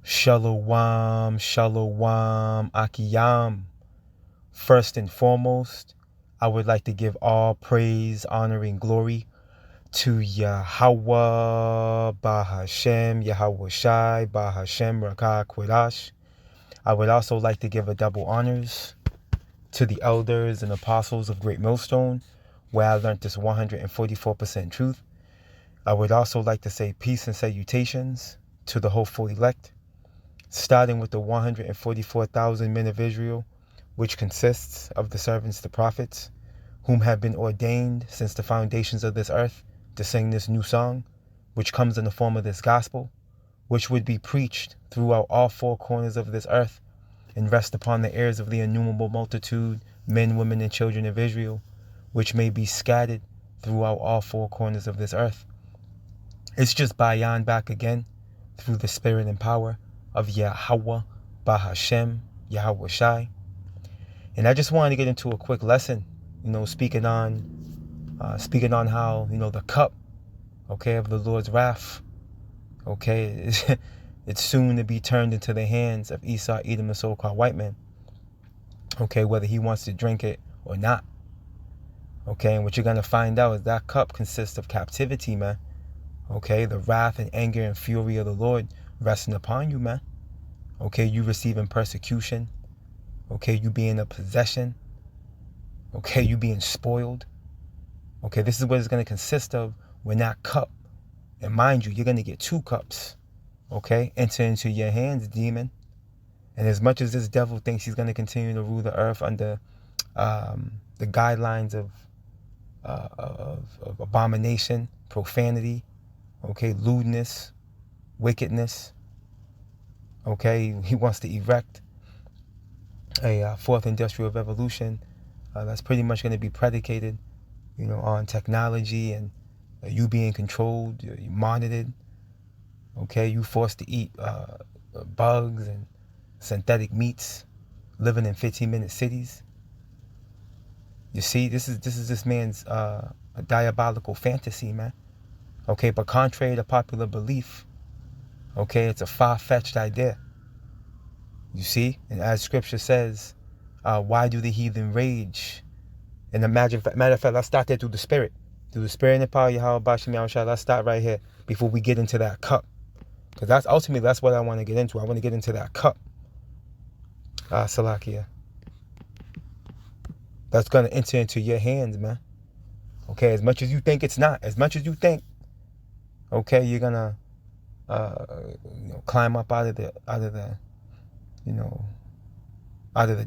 Shalom, shalom, akiyam. First and foremost, I would like to give all praise, honor, and glory to Yahweh, Bahashem, Yahweh Shai, Bahashem, Rakah, Kwadash. I would also like to give a double honors to the elders and apostles of Great Millstone, where I learned this 144% truth. I would also like to say peace and salutations to the hopeful elect, starting with the 144,000 men of Israel, which consists of the servants, the prophets, whom have been ordained since the foundations of this earth to sing this new song, which comes in the form of this gospel, which would be preached throughout all four corners of this earth and rest upon the ears of the innumerable multitude, men, women, and children of Israel, which may be scattered throughout all four corners of this earth. It's just bayan back again through the spirit and power of Yahweh, Bahashem, Yahweh Shai. And I just wanted to get into a quick lesson, speaking on how, the cup, of the Lord's wrath, it's soon to be turned into the hands of Esau, Edom, the so-called white man, whether he wants to drink it or not. And what you're going to find out is that cup consists of captivity, man. The wrath and anger and fury of the Lord resting upon you, man. You receiving persecution. You being a possession. You being spoiled. This is what it's going to consist of when that cup, and mind you, you're going to get two cups, enter into your hands, demon. And as much as this devil thinks he's going to continue to rule the earth under the guidelines of abomination, profanity, lewdness, wickedness, he wants to erect a fourth industrial revolution that's pretty much going to be predicated, on technology and you being controlled, you monitored, you forced to eat bugs and synthetic meats, living in 15-minute cities. You see, this is this man's a diabolical fantasy, man. But contrary to popular belief, it's a far-fetched idea. You see, and as Scripture says, why do the heathen rage? And matter of fact, let's start there through the Spirit and the power of Yahweh Bashim Yahushua. Let's start right here before we get into that cup, because that's what I want to get into. I want to get into that cup, Salakia. That's going to enter into your hands, man. As much as you think it's not, as much as you think, you're gonna, climb up out of the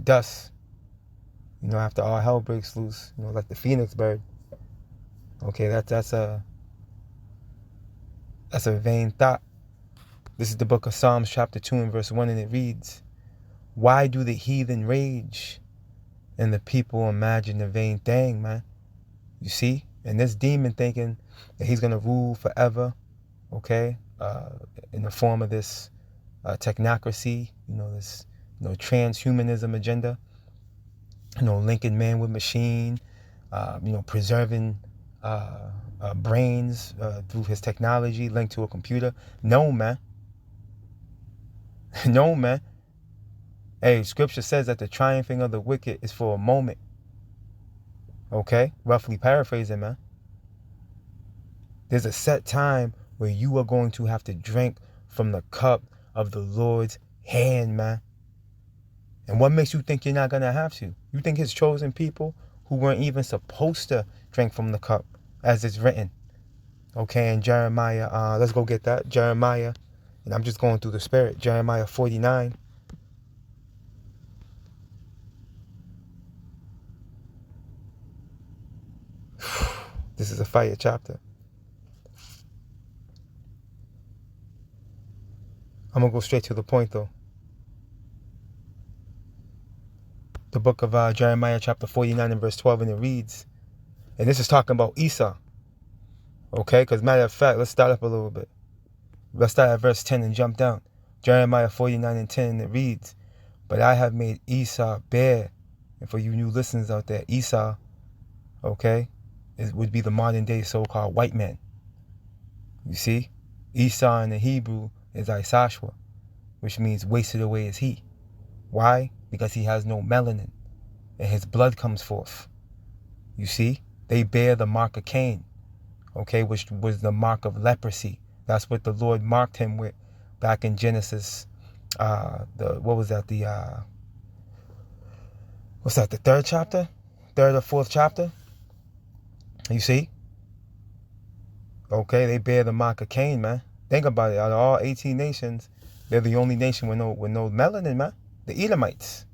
dust, after all hell breaks loose, like the phoenix bird. That's a vain thought. This is the book of Psalms chapter 2 and verse 1, and it reads, "Why do the heathen rage and the people imagine a vain thing," man? You see? And this demon thinking that he's going to rule forever, in the form of this technocracy, this transhumanism agenda, linking man with machine, preserving brains through his technology linked to a computer. No, man. No, man. Hey, Scripture says that the triumphing of the wicked is for a moment. Roughly paraphrasing, man. There's a set time where you are going to have to drink from the cup of the Lord's hand, man. And what makes you think you're not going to have to? You think his chosen people who weren't even supposed to drink from the cup, as it's written. In Jeremiah, let's go get that. Jeremiah, and I'm just going through the Spirit. Jeremiah 49. This is a fire chapter. I'm going to go straight to the point, though. The book of Jeremiah chapter 49 and verse 12, and it reads, and this is talking about Esau. Because matter of fact, let's start up a little bit. Let's start at verse 10 and jump down. Jeremiah 49 and 10, and it reads, "But I have made Esau bare." And for you new listeners out there, Esau, it would be the modern day so-called white man. You see? Esau in the Hebrew is Isashwa, which means wasted away is he. Why? Because he has no melanin, and his blood comes forth. You see? They bear the mark of Cain, okay, which was the mark of leprosy. That's what the Lord marked him with back in Genesis. What's that, the third chapter? Third or fourth chapter? You see? Okay, they bear the mark of Cain, man. Think about it. Out of all 18 nations, they're the only nation with no melanin, man. The Edomites.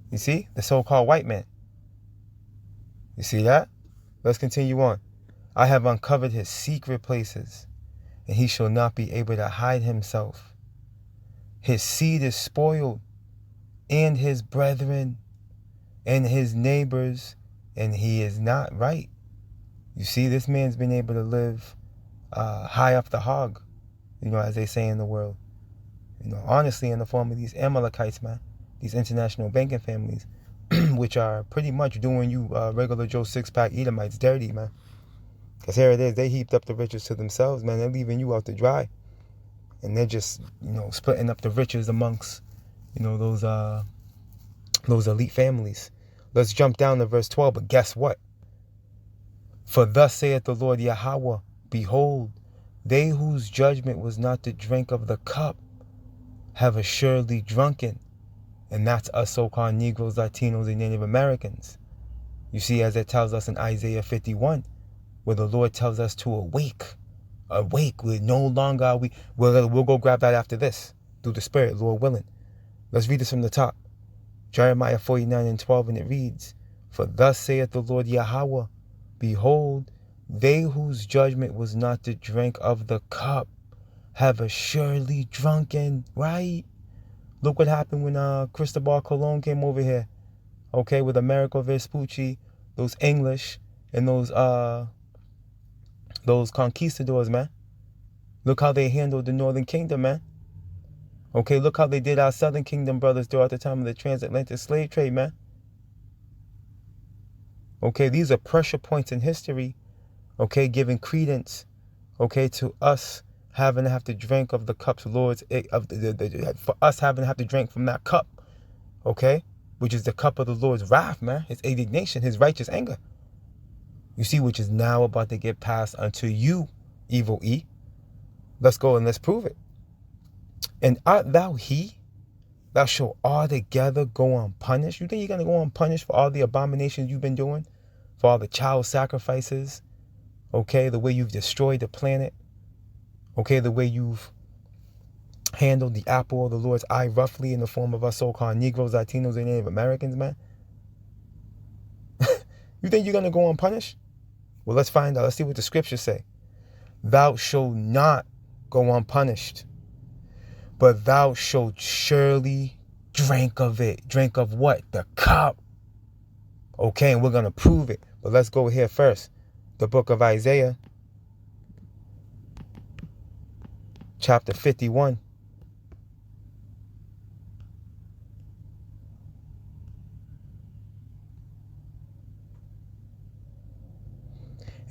You see? The so-called white man. You see that? Let's continue on. I have uncovered his secret places, and he shall not be able to hide himself. His seed is spoiled, and his brethren, and his neighbors, and he is not right. You see, this man's been able to live high up the hog, as they say in the world. Honestly, in the form of these Amalekites, man, these international banking families, which are pretty much doing you regular Joe six-pack Edomites dirty, man. Because here it is, they heaped up the riches to themselves, man. They're leaving you out to dry. And they're just, splitting up the riches amongst, those elite families. Let's jump down to verse 12, but guess what? For thus saith the Lord Yahweh, behold, they whose judgment was not to drink of the cup have assuredly drunken. And that's us so-called Negroes, Latinos, and Native Americans. You see, as it tells us in Isaiah 51, where the Lord tells us to awake. Awake. We're no longer, we'll go grab that after this, through the Spirit, Lord willing. Let's read this from the top. Jeremiah 49:12, and it reads, for thus saith the Lord Yahweh, behold, they whose judgment was not to drink of the cup have assuredly drunken. Right? Look what happened when Cristobal Colon came over here. Okay, with Americo Vespucci, those English, and those conquistadors, man. Look how they handled the Northern Kingdom, man. Okay, look how they did our Southern Kingdom brothers throughout the time of the transatlantic slave trade, man. Okay, these are pressure points in history, okay, giving credence, okay, to us having to have to drink of the cup's Lord's, for us having to have to drink from that cup, okay, which is the cup of the Lord's wrath, man, his indignation, his righteous anger. You see, which is now about to get passed unto you, evil E. Let's go and let's prove it. And art thou he? Thou shalt altogether go unpunished. You think you're going to go unpunished for all the abominations you've been doing? For all the child sacrifices? Okay, the way you've destroyed the planet? Okay, the way you've handled the apple of the Lord's eye roughly in the form of us so-called Negroes, Latinos, and Native Americans, man? You think you're going to go unpunished? Well, let's find out. Let's see what the scriptures say. Thou shalt not go unpunished, but thou shalt surely drink of it. Drink of what? The cup. Okay, and we're going to prove it. But let's go here first. The book of Isaiah, chapter 51.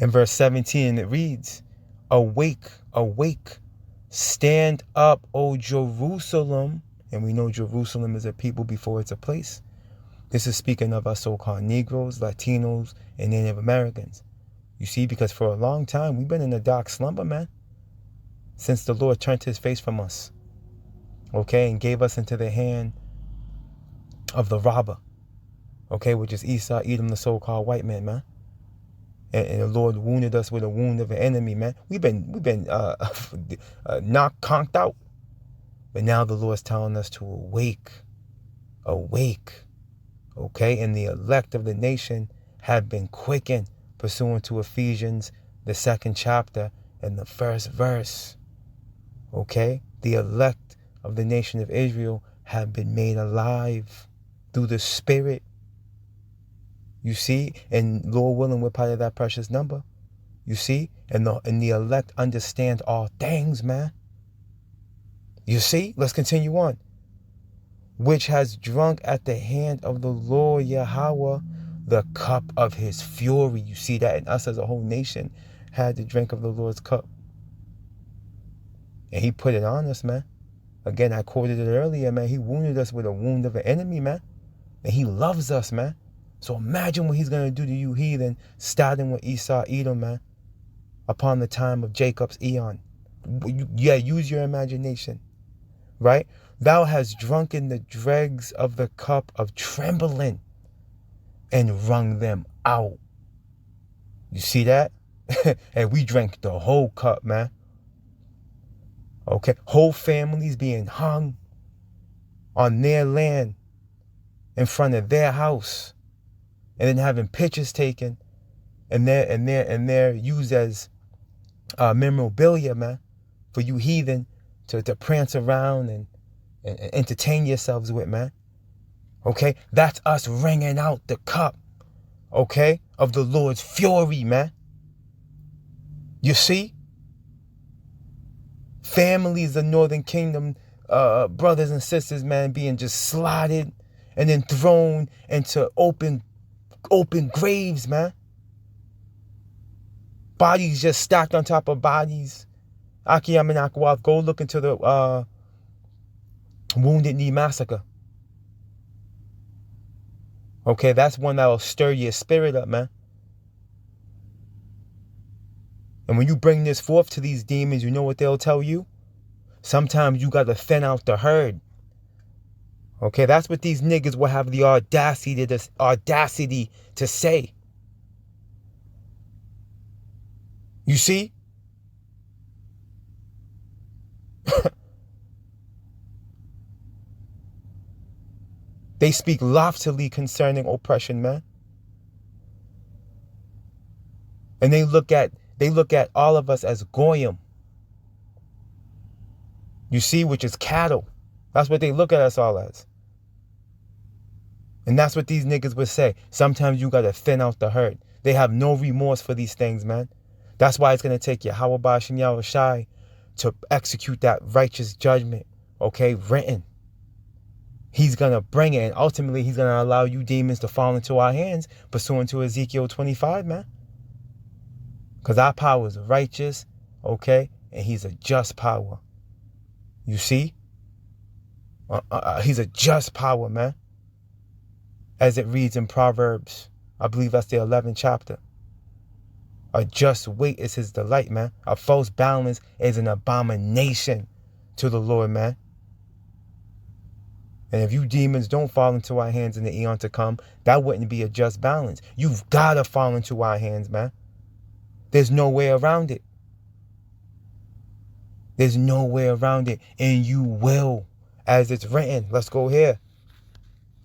In verse 17, it reads, awake, awake, stand up, O Jerusalem. And we know Jerusalem is a people before it's a place. This is speaking of us so-called Negroes, Latinos, and Native Americans. You see, because for a long time, we've been in a dark slumber, man. Since the Lord turned his face from us. Okay, and gave us into the hand of the robber. Okay, which is Esau, Edom, the so-called white man, man. And the Lord wounded us with a wound of an enemy, man. We've been knocked, conked out. But now the Lord's telling us to awake. Awake. Okay? And the elect of the nation have been quickened, pursuant to Ephesians, the 2nd chapter, and the 1st verse. Okay? The elect of the nation of Israel have been made alive through the Spirit. You see, and Lord willing, we're part of that precious number. You see, and the elect understand all things, man. You see, let's continue on. Which has drunk at the hand of the Lord Yahweh the cup of his fury. You see that, and us as a whole nation had to drink of the Lord's cup. And he put it on us, man. Again, I quoted it earlier, man. He wounded us with a wound of an enemy, man. And he loves us, man. So imagine what he's going to do to you, heathen, starting with Esau, Edom, man, upon the time of Jacob's eon. Yeah, use your imagination, right? Thou hast drunken the dregs of the cup of trembling and wrung them out. You see that? And we drank the whole cup, man. Okay, whole families being hung on their land in front of their house, and then having pictures taken, and they're used as memorabilia, man, for you heathen to prance around and entertain yourselves with, man. Okay, that's us wringing out the cup, okay, of the Lord's fury, man. You see? Families of Northern Kingdom, brothers and sisters, man, being just slotted and then thrown into open graves, man. Bodies just stacked on top of bodies. Akiyam and Akwath, go look into the Wounded Knee Massacre. Okay, that's one that'll stir your spirit up, man. And when you bring this forth to these demons, you know what they'll tell you? Sometimes you got to thin out the herd. Okay, that's what these niggas will have the audacity to say. You see? They speak loftily concerning oppression, man. And they look at all of us as goyim. You see, which is cattle. That's what they look at us all as. And that's what these niggas would say. Sometimes you got to thin out the herd. They have no remorse for these things, man. That's why it's going to take Yahweh Ba'ashem Yahweh Shai to execute that righteous judgment, okay, written. He's going to bring it, and ultimately he's going to allow you demons to fall into our hands, pursuant to Ezekiel 25, man. Because our power is righteous, okay, and he's a just power. You see? He's a just power, man. As it reads in Proverbs, I believe that's the 11th chapter. A just weight is his delight, man. A false balance is an abomination to the Lord, man. And if you demons don't fall into our hands in the eon to come, that wouldn't be a just balance. You've got to fall into our hands, man. There's no way around it. There's no way around it. And you will, as it's written. Let's go here.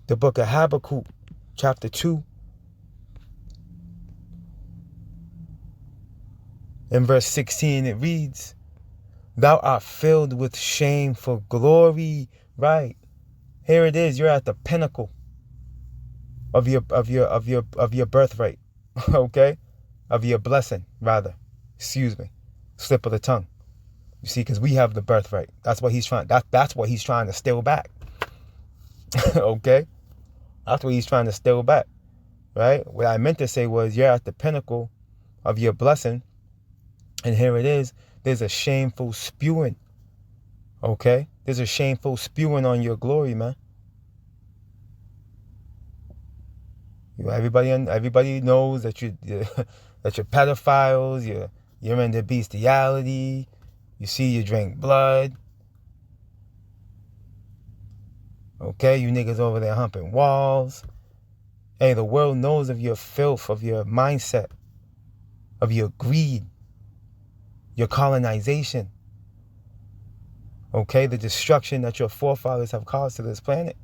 The book of Habakkuk, chapter 2. In verse 16, it reads, Thou art filled with shame for glory. Right. Here it is. You're at the pinnacle of your birthright. Okay? Of your blessing, rather. Excuse me. Slip of the tongue. You see, because we have the birthright. That's what he's trying. That's what he's trying to steal back. Okay? That's what he's trying to steal back. Right? What I meant to say was you're at the pinnacle of your blessing. And here it is. There's a shameful spewing. Okay? There's a shameful spewing on your glory, man. Everybody knows that you're pedophiles. You're into bestiality. You see, you drink blood. Okay, you niggas over there humping walls. Hey, the world knows of your filth, of your mindset, of your greed, your colonization. Okay, the destruction that your forefathers have caused to this planet.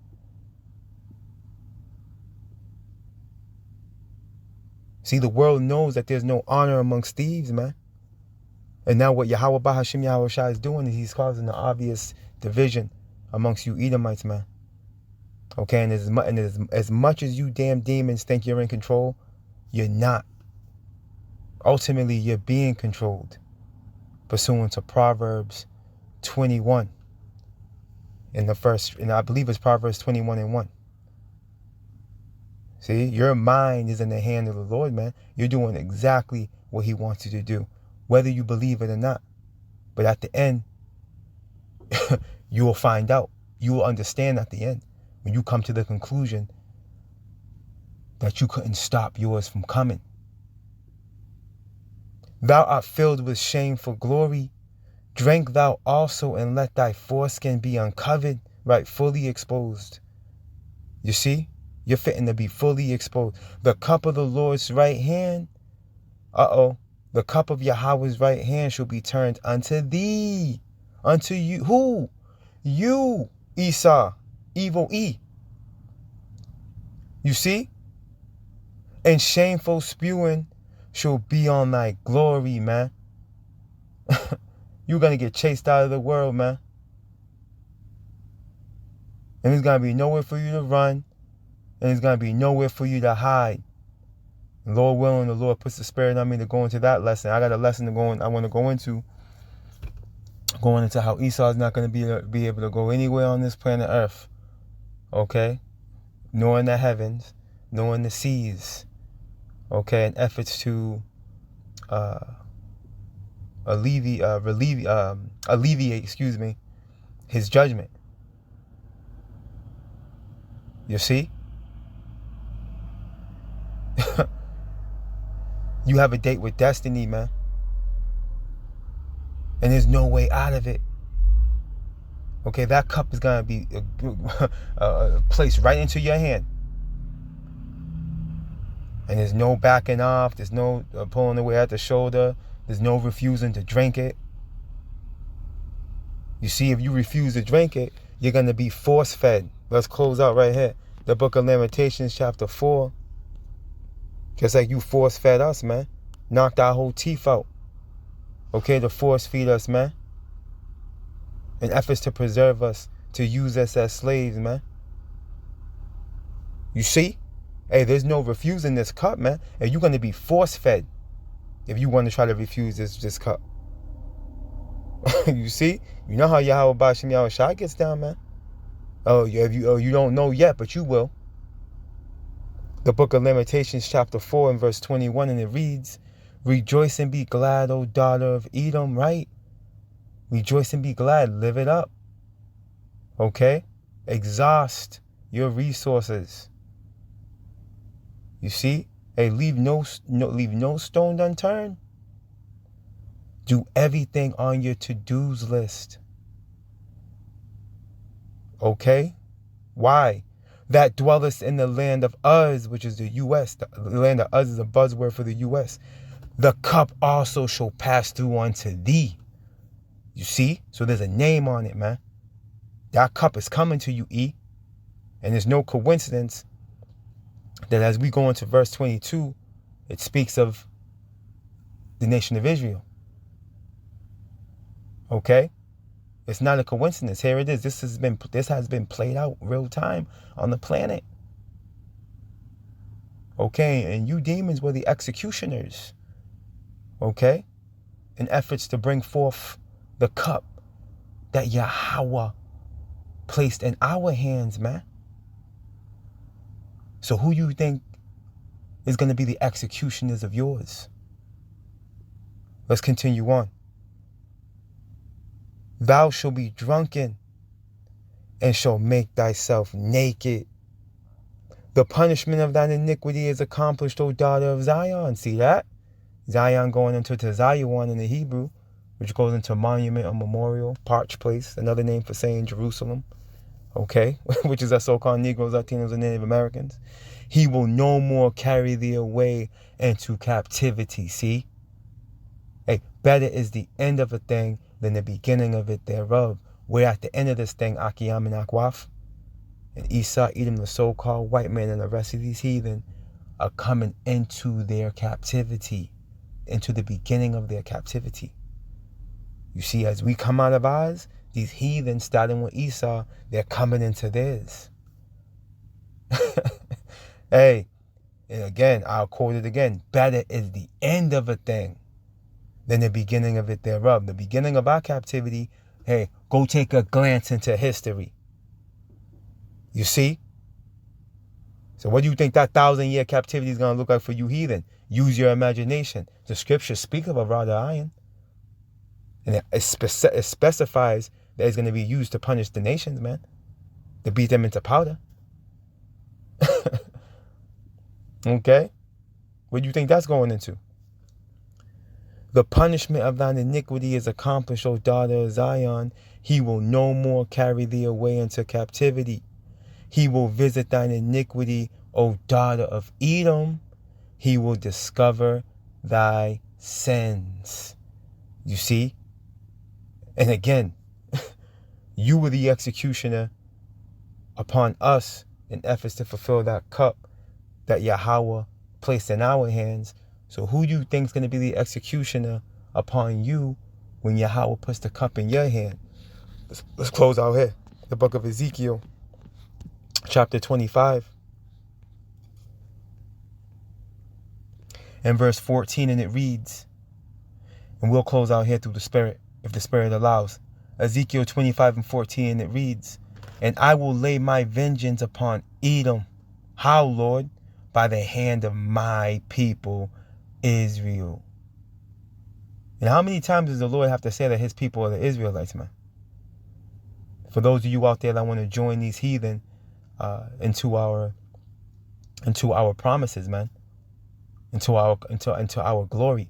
See, the world knows that there's no honor amongst thieves, man. And now what Yahweh Ba'ashem Yahweh Shai is doing is he's causing an obvious division amongst you Edomites, man. Okay, and as much as you damn demons think you're in control, you're not. Ultimately, you're being controlled, pursuant to Proverbs 21. And I believe it's Proverbs 21:1. See, your mind is in the hand of the Lord, man. You're doing exactly what he wants you to do, whether you believe it or not. But at the end, You will find out. You will understand at the end when you come to the conclusion that you couldn't stop yours from coming. Thou art filled with shameful glory. Drink thou also, and let thy foreskin be uncovered, right, fully exposed. You see? You're fitting to be fully exposed. The cup of the Lord's right hand, the cup of Yahweh's right hand shall be turned unto thee. Unto you. Who? You, Esau, evil E. You see? And shameful spewing shall be on thy glory, man. You're going to get chased out of the world, man. And there's going to be nowhere for you to run. And there's going to be nowhere for you to hide. Lord willing, the Lord puts the spirit on me to go into that lesson. I got a lesson I want to go into. Going into how Esau is not going to be able to go anywhere on this planet Earth. Okay? Nor in the heavens. Nor in the seas. Okay? In efforts to alleviate, his judgment. You see? You have a date with destiny, man. And there's no way out of it. Okay, that cup is going to be placed right into your hand. And there's no backing off. There's no pulling away at the shoulder. There's no refusing to drink it. You see, if you refuse to drink it, you're going to be force-fed. Let's close out right here. The book of Lamentations, chapter 4. Just like you force-fed us, man. Knocked our whole teeth out. Okay, to force-feed us, man. In efforts to preserve us, to use us as slaves, man. You see? Hey, there's no refusing this cup, man. And you're going to be force-fed if you want to try to refuse this cup. You see? You know how Yahweh Bashim Yahweh Shai gets down, man. You don't know yet, but you will. The book of Lamentations, chapter 4 and verse 21, and it reads, rejoice and be glad, O daughter of Edom, right? Rejoice and be glad. Live it up. Okay? Exhaust your resources. You see? Hey, leave no stone unturned. Do everything on your to-dos list. Okay? Why? That dwellest in the land of Uz, which is the U.S. The land of Uz is a buzzword for the U.S. The cup also shall pass through unto thee. You see? So there's a name on it, man. That cup is coming to you, E. And there's no coincidence that as we go into verse 22, it speaks of the nation of Israel. Okay? It's not a coincidence. Here it is. This has been played out real time on the planet. Okay? And you demons were the executioners. Okay? In efforts to bring forth the cup that Yahweh placed in our hands, man. So who you think is going to be the executioners of yours? Let's continue on. Thou shalt be drunken and shalt make thyself naked. The punishment of thine iniquity is accomplished, O daughter of Zion. See that? Zion going into Zion in the Hebrew, which goes into monument or memorial, parch place, another name for saying Jerusalem. Okay? Which is our so-called Negroes, Latinos, and Native Americans. He will no more carry thee away into captivity. See? Hey, better is the end of a thing than the beginning of it thereof. We're at the end of this thing, Akiyam and Akwaf. And Esau, Edom, the so-called white man, and the rest of these heathen are coming into their captivity. Into the beginning of their captivity. You see, as we come out of ours, these heathen, starting with Esau, they're coming into theirs. Hey, and again, I'll quote it again. Better is the end of a thing than the beginning of it thereof. The beginning of our captivity, hey, go take a glance into history. You see? So what do you think that 1,000-year captivity is going to look like for you heathen? Use your imagination. The scriptures speak of a rod of iron. And it specifies that is going to be used to punish the nations, man. To beat them into powder. Okay? What do you think that's going into? The punishment of thine iniquity is accomplished, O daughter of Zion. He will no more carry thee away into captivity. He will visit thine iniquity, O daughter of Edom. He will discover thy sins. You see? And again, you were the executioner upon us in efforts to fulfill that cup that Yahweh placed in our hands. So who do you think is going to be the executioner upon you when Yahweh puts the cup in your hand? Let's close out here. The book of Ezekiel, chapter 25. And verse 14, and it reads, and we'll close out here through the Spirit, if the Spirit allows. Ezekiel 25 and 14, and it reads, and I will lay my vengeance upon Edom. How, Lord? By the hand of my people, Israel. And how many times does the Lord have to say that his people are the Israelites, man? For those of you out there that want to join these heathen into our promises, man, into our glory,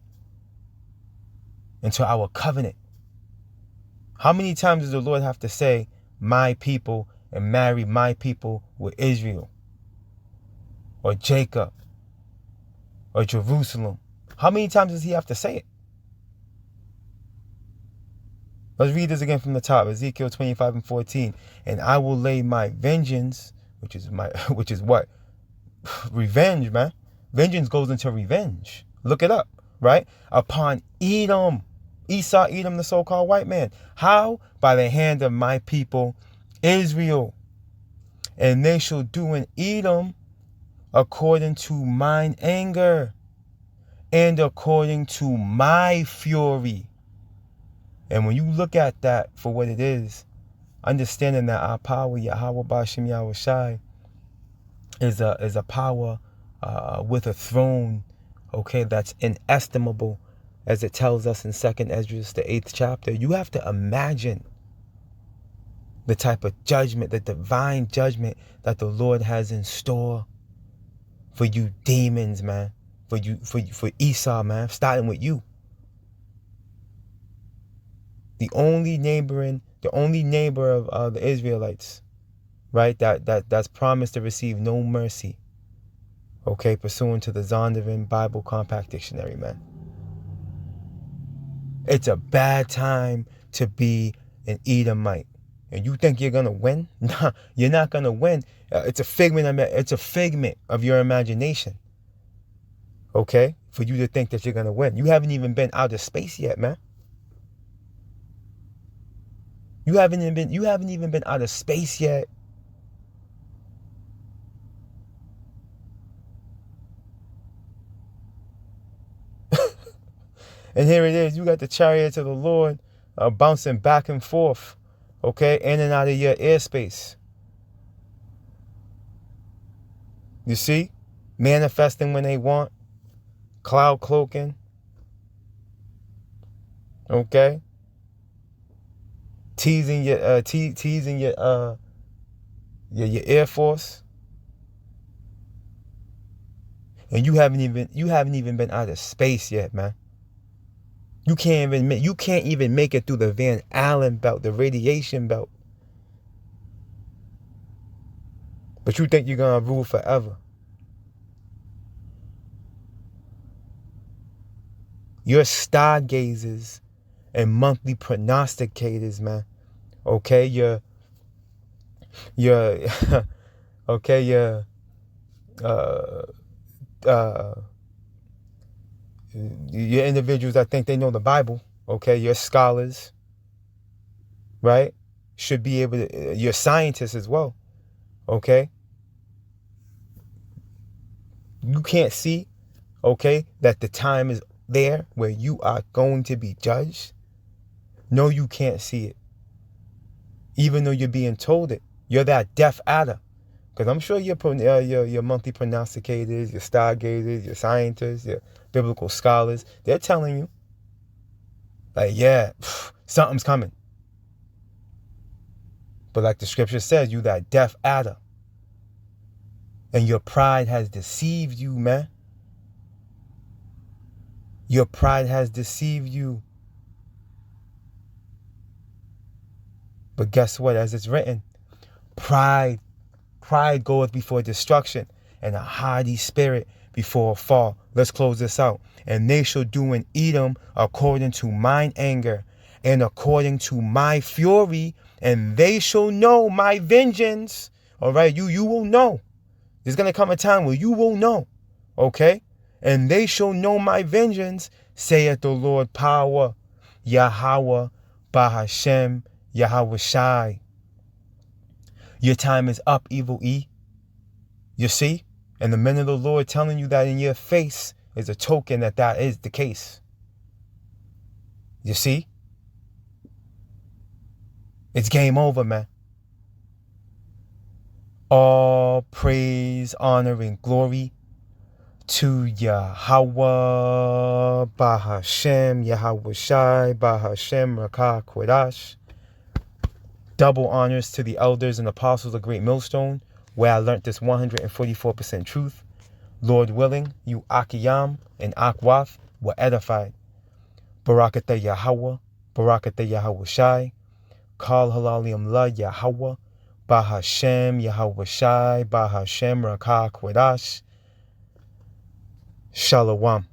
into our covenant. How many times does the Lord have to say my people and marry my people with Israel or Jacob or Jerusalem? How many times does he have to say it? Let's read this again from the top. Ezekiel 25 and 14. And I will lay my vengeance, which is what? Revenge, man. Vengeance goes into revenge. Look it up, right? Upon Edom. Esau, Edom, the so-called white man. How? By the hand of my people, Israel. And they shall do in Edom according to mine anger and according to my fury. And when you look at that for what it is, understanding that our power, Yahweh Bashim Yahweh Shai, is a power with a throne, okay, that's inestimable, as it tells us in 2nd Esdras, the 8th chapter. You have to imagine the type of judgment, the divine judgment that the Lord has in store for you demons, man, for Esau, man, starting with you. The only neighbor of the Israelites, right, that's promised to receive no mercy, okay, pursuant to the Zondervan Bible Compact Dictionary, man. It's a bad time to be an Edomite. And you think you're going to win? Nah, you're not going to win. It's a figment of your imagination, okay, for you to think that you're going to win. You haven't even been out of space yet, man. You haven't even been out of space yet. And here it is. You got the chariots of the Lord bouncing back and forth, okay, in and out of your airspace. You see? Manifesting when they want. Cloud cloaking. Okay? Teasing your Air Force. And you haven't even been out of space yet, man. You can't even make it through the Van Allen belt, the radiation belt. But you think you're gonna rule forever. You're stargazers and monthly prognosticators, man. Okay, you're okay, you're individuals that think they know the Bible, okay? You're scholars, right? Should be able to, you're scientists as well, okay? You can't see, okay, that the time is there where you are going to be judged. No, you can't see it. Even though you're being told it. You're that deaf adder. Because I'm sure your monthly prognosticators, your stargazers, your scientists, your biblical scholars, they're telling you, like, yeah, something's coming. But like the scripture says, you that deaf adder. And your pride has deceived you, man. Your pride has deceived you. But guess what? As it's written, pride goeth before destruction, and a haughty spirit before a fall. Let's close this out. And they shall do in Edom according to mine anger, and according to my fury, and they shall know my vengeance. All right, you will know. There's going to come a time where you will know. Okay? And they shall know my vengeance, saith the Lord power, Yahweh, Bahashem, Yahweh Shai. Your time is up, evil E. You see? And the men of the Lord telling you that in your face is a token that that is the case. You see? It's game over, man. All praise, honor, and glory to Yahweh, Bahashem, Yahweh Shai, Bahashem, Rakah, Kodash. Double honors to the elders and apostles of Great Millstone, where I learned this 144% truth. Lord willing, you Akiyam and Akwath were edified. Barakatah Yahweh, Barakatah Yahweh Shai, Kal Halalium La Yahweh, Bahashem, Yahweh Shai, Bahashem, Rakah, Kodash. Shalom.